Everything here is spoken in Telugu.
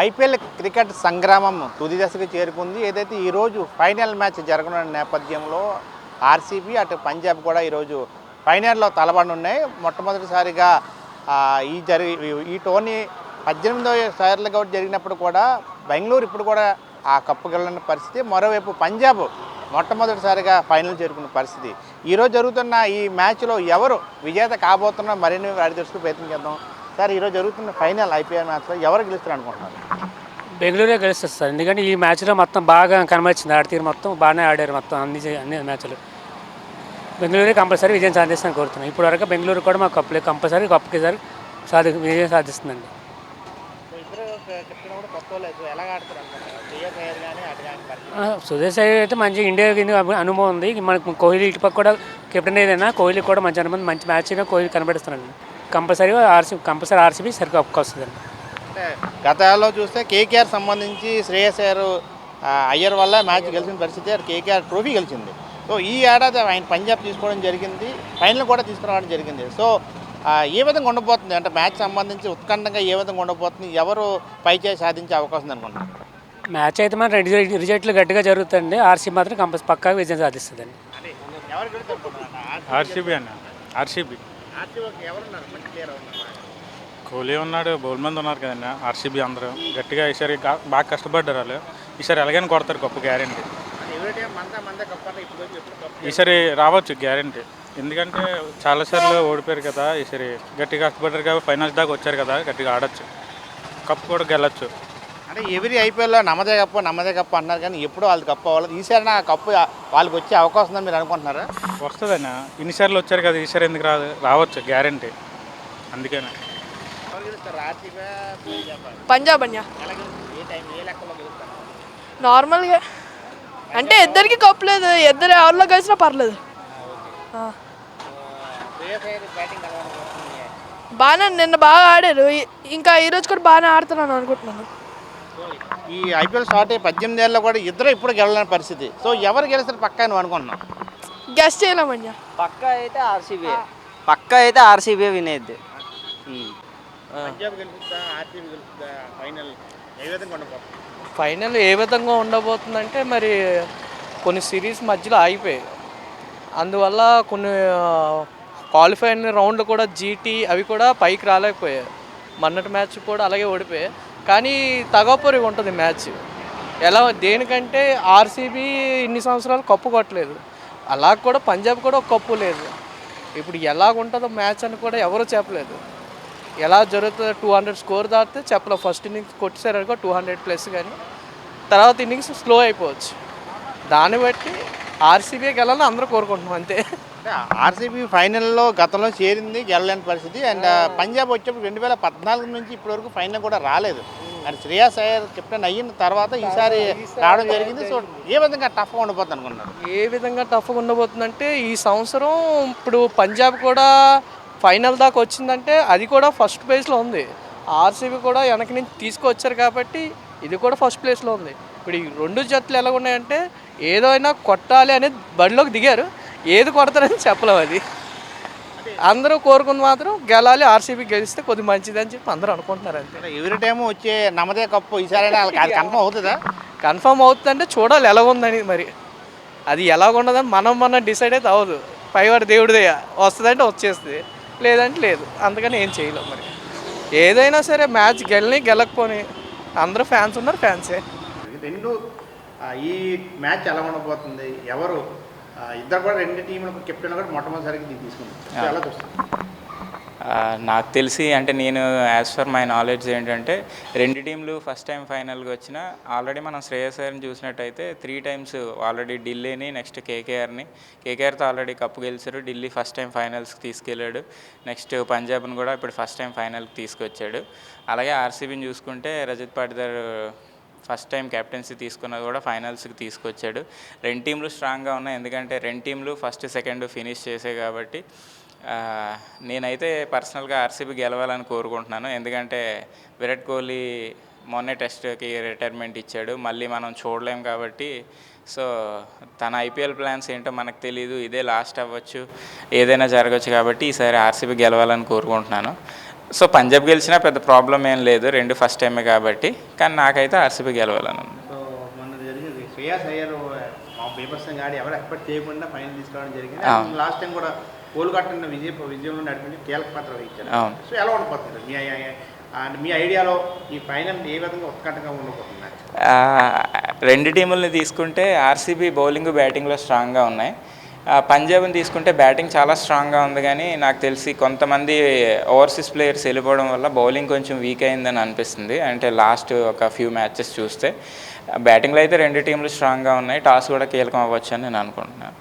ఐపీఎల్ క్రికెట్ సంగ్రామం తుది దశకు చేరుకుంది. ఏదైతే ఈరోజు ఫైనల్ మ్యాచ్ జరగనున్న నేపథ్యంలో ఆర్సీబీ అటు పంజాబ్ కూడా ఈరోజు ఫైనల్లో తలబడనున్నాయి. మొట్టమొదటిసారిగా ఈ టోర్నీ 18వ సార్లుగా జరిగినప్పుడు కూడా బెంగళూరు ఇప్పుడు కూడా ఆ కప్పు గెలవని పరిస్థితి. మరోవైపు పంజాబ్ మొట్టమొదటిసారిగా ఫైనల్ చేరుకున్న పరిస్థితి. ఈరోజు జరుగుతున్న ఈ మ్యాచ్లో ఎవరు విజేత కాబోతున్నా మరిన్ని వారి తెలుసుకు ప్రయత్నం చేద్దాం. సార్, ఈరోజు జరుగుతున్న ఫైనల్ ఐపీఎల్ మ్యాచ్లో ఎవరు గెలుస్తారు అనుకుంటున్నారు? బెంగళూరే గెలుస్తుంది సార్. ఎందుకంటే ఈ మ్యాచ్లో మొత్తం బాగా కనబడింది. ఆడతీరు మొత్తం బాగానే ఆడారు. మొత్తం అన్ని మ్యాచ్లు బెంగళూరే కంపల్సరీ విజయం సాధిస్తాను కోరుతున్నాను. ఇప్పుడు వరకు బెంగళూరు కూడా మాకు కప్పులే కంపల్సరీ కప్పుకి సార్ విజయం సాధిస్తుందండి. సురేష్ అయ్యర్ అయితే మంచి ఇండియాకి అనుభవం ఉంది. మనకు కోహ్లీ ఇటుపక్క కూడా కెప్టెన్ ఏదైనా కోహ్లీ కూడా మంచి అనుభవం, మంచి మ్యాచ్ అయినా కోహ్లీ కనబడిస్తున్నాడు. కంపల్సరీ ఆర్సీబీ సరిగ్గా కప్పు వస్తుందండి. అంటే గతంలో చూస్తే కేకేఆర్ సంబంధించి శ్రేయస్ అయ్యర్ వల్ల మ్యాచ్ గెలిచిన పరిస్థితి. కేకేఆర్ ట్రోఫీ గెలిచింది. సో ఈ ఏడాది ఆయన పంజాబ్ తీసుకోవడం జరిగింది, ఫైనల్ కూడా తీసుకురావడం జరిగింది. సో ఏ విధంగా ఉండబోతుంది అంటే మ్యాచ్ సంబంధించి ఉత్కంఠంగా ఏ విధంగా ఉండబోతుంది, ఎవరు పైచేయి సాధించే అవకాశం ఉంది అనుకుంటున్నారు? మ్యాచ్ అయితే మన రిజల్ట్లు గట్టిగా జరుగుతుంది. ఆర్సీబీ మాత్రం పక్కాగా విజయం సాధిస్తుందండి. కోహ్లీ ఉన్నాడు, బౌల్మంది ఉన్నారు కదండి. ఆర్సీబీ అందరూ గట్టిగా ఈసారి బాగా కష్టపడ్డారు. వాళ్ళు ఈసారి ఎలాగైనా కొడతారు కప్పు, గ్యారెంటీ. ఈసారి రావచ్చు గ్యారెంటీ. ఎందుకంటే చాలాసార్లు ఓడిపోయారు కదా. ఈసారి గట్టిగా కష్టపడ్డారు కాబట్టి ఫైనల్స్ దాకా వచ్చారు కదా, గట్టిగా ఆడచ్చు, కప్పు కూడా గెలవచ్చు. అంటే ఎవరి ఐపీఎల్లో నమ్మదే కప్పు అన్నారు, కానీ ఎప్పుడు వాళ్ళు కప్పు అవ్వలేదు. ఈసారి నా కప్పు వాళ్ళకి వచ్చే అవకాశం ఉందని మీరు అనుకుంటున్నారా? వస్తుందన్న, ఇన్నిసార్లు వచ్చారు కదా, ఈసారి ఎందుకు రావచ్చు గ్యారెంటీ. అందుకనే పంజాబ్ అన్న నార్మల్గా అంటే ఇద్దరికి కప్పు లేదు, ఇద్దరు ఎవరిలో కలిసినా పర్లేదు. బాగానే నిన్న బాగా ఆడారు, ఇంకా ఈరోజు కూడా బాగానే ఆడుతున్నాను అనుకుంటున్నాను. ఈ ఐపీఎల్ స్టార్ట్ అయ్యి 18 ఏళ్ళలో కూడా ఇద్దరు ఇప్పుడు గెలలేని పరిస్థితి. సో ఎవరు గెలుస్తారు పక్కా నువ్వు అనుకుంటున్నావు? గెస్ చేయలేమయ్యా. పక్కా అయితే ఆర్సీబీ వినేది. ఫైనల్ ఏ విధంగా ఉండబోతుందంటే మరి కొన్ని సిరీస్ మధ్యలో ఆగిపోయాయి. అందువల్ల కొన్ని క్వాలిఫైయింగ్ రౌండ్లు కూడా జీటీ అవి కూడా పైకి రాలేకపోయాయి. మొన్నటి మ్యాచ్ కూడా అలాగే ఓడిపోయాయి. కానీ తగపోరి ఉంటుంది మ్యాచ్. దేనికంటే ఆర్సీబీ ఇన్ని సంవత్సరాలు కప్పు కొట్టలేదు, అలా కూడా పంజాబ్ కూడా ఒక కప్పు లేదు. ఇప్పుడు ఎలాగుంటుందో మ్యాచ్ అని కూడా ఎవరు చెప్పలేదు. ఎలా జరుగుతుందో 200 స్కోర్ దాటితే చెప్పలేదు. ఫస్ట్ ఇన్నింగ్స్ కొట్టేసారనుకో 200+, కానీ తర్వాత ఇన్నింగ్స్ స్లో అయిపోవచ్చు. దాన్ని బట్టి ఆర్సీబీకి వెళ్ళాలని అందరూ కోరుకుంటున్నాం అంతే. ఆర్సీబీ ఫైనల్లో గతంలో చేరింది, గెలలేని పరిస్థితి. అండ్ పంజాబ్ వచ్చేప్పుడు 2014 నుంచి ఇప్పటి వరకు ఫైనల్ కూడా రాలేదు. అండ్ శ్రేయస్ అయ్యర్ కెప్టెన్ అయిన తర్వాత ఈసారి రావడం జరిగింది. సో ఏ విధంగా టఫ్గా ఉండబోతుంది అనుకున్నారు? ఏ విధంగా టఫ్గా ఉండబోతుందంటే ఈ సంవత్సరం ఇప్పుడు పంజాబ్ కూడా ఫైనల్ దాకా వచ్చిందంటే అది కూడా ఫస్ట్ ప్లేస్లో ఉంది. ఆర్సీబీ కూడా వెనక నుంచి తీసుకొచ్చారు కాబట్టి ఇది కూడా ఫస్ట్ ప్లేస్లో ఉంది. ఇప్పుడు ఈ రెండు జట్లు ఎలా ఉన్నాయంటే ఏదైనా కొట్టాలి అనేది బడిలోకి దిగారు, ఏది కొడతారని చెప్పలేము. అది అందరూ కోరుకుంది మాత్రం గెలాలి, ఆర్సీబీ గెలిస్తే కొద్ది మంచిదని చెప్పి అందరూ అనుకుంటున్నారు. అంతే. ఎవరి టైము వచ్చే నమ్మదే కప్పు ఈసారి కన్ఫర్మ్ అవుతుందా? కన్ఫర్మ్ అవుతుందంటే చూడాలి ఎలాగుందని. మరి అది ఎలాగుండదని మనం డిసైడ్ అయితే అవ్వదు. పైవాడు దేవుడిదే, వస్తుందంటే వచ్చేస్తుంది, లేదంటే లేదు. అందుకని ఏం చేయలేం. మరి ఏదైనా సరే మ్యాచ్ గెలకపోని అందరూ ఫ్యాన్స్ ఉన్నారు, ఫ్యాన్సే. ఈ మ్యాచ్ ఎలా ఉండబోతుంది, ఎవరు ఇద్దరు కూడా రెండు టీంలకు కెప్టెన్ కూడా మొట్టమొదటిసారిగా తీసుకుంటారు, ఎలా చూస్తారు? నాకు తెలిసి అంటే నేను యాజ్ ఫర్ మై నాలెడ్జ్ ఏంటంటే రెండు టీంలు ఫస్ట్ టైం ఫైనల్కి వచ్చిన ఆల్రెడీ మనం శ్రేయస్ అయ్యర్ని చూసినట్టయితే 3 times ఆల్రెడీ ఢిల్లీని, నెక్స్ట్ కేకేఆర్తో ఆల్రెడీ కప్పు గెలిచారు. ఢిల్లీ ఫస్ట్ టైం ఫైనల్స్కి తీసుకెళ్ళాడు. నెక్స్ట్ పంజాబ్ని కూడా ఇప్పుడు ఫస్ట్ టైం ఫైనల్కి తీసుకొచ్చాడు. అలాగే ఆర్సీబీని చూసుకుంటే Rajat Patidar first time captaincy తీసుకున్నది కూడా ఫైనల్స్కి తీసుకొచ్చాడు. రెండు టీంలు స్ట్రాంగ్గా ఉన్నాయి, ఎందుకంటే రెండు టీంలు ఫస్ట్ సెకండ్ ఫినిష్ చేసే కాబట్టి నేనైతే పర్సనల్గా ఆర్సీబీ గెలవాలని కోరుకుంటున్నాను. ఎందుకంటే విరాట్ కోహ్లీ మొన్నే టెస్ట్కి రిటైర్మెంట్ ఇచ్చాడు, మళ్ళీ మనం చూడలేం కాబట్టి. సో తన ఐపీఎల్ ప్లాన్స్ ఏంటో మనకు తెలియదు, ఇదే లాస్ట్ అవ్వచ్చు, ఏదైనా జరగచ్చు. కాబట్టి ఈసారి ఆర్సీబీ గెలవాలని కోరుకుంటున్నాను. సో పంజాబ్ గెలిచినా పెద్ద ప్రాబ్లం ఏం లేదు, రెండు ఫస్ట్ టైమే కాబట్టి, కానీ నాకైతే ఆర్సీబీ గెలవాలని ఉంది. సో మొన్న జరిగింది శ్రేయాస్ అయ్యర్ మా బీభత్సంగా ఆడి ఎవరు ఎక్స్పెక్ట్ చేయకుండా ఫైనల్ తీసుకోవడం జరిగింది. లాస్ట్ టైం కూడా కోలుకట్టిన విజయంలో నడిపించి కీలక పాత్ర వహించారు. అవును. సో ఎలా ఉండబోతుంది మీ ఐడియాలో ఈ ఫైనల్ ఏ విధంగా ఉత్కంఠగా ఉండబోతుంది? రెండు టీముల్ని తీసుకుంటే ఆర్సీబీ బౌలింగ్ బ్యాటింగ్లో స్ట్రాంగ్గా ఉన్నాయి. పంజాబ్ని తీసుకుంటే బ్యాటింగ్ చాలా స్ట్రాంగ్గా ఉంది, కానీ నాకు తెలిసి కొంతమంది ఓవర్సీస్ ప్లేయర్స్ వెళ్ళిపోవడం వల్ల బౌలింగ్ కొంచెం వీక్ అయిందని అనిపిస్తుంది. అంటే లాస్ట్ ఒక ఫ్యూ మ్యాచెస్ చూస్తే బ్యాటింగ్లో అయితే రెండు టీంలు స్ట్రాంగ్గా ఉన్నాయి, టాస్ కూడా కీలకం అవ్వచ్చు అని నేను అనుకుంటున్నాను.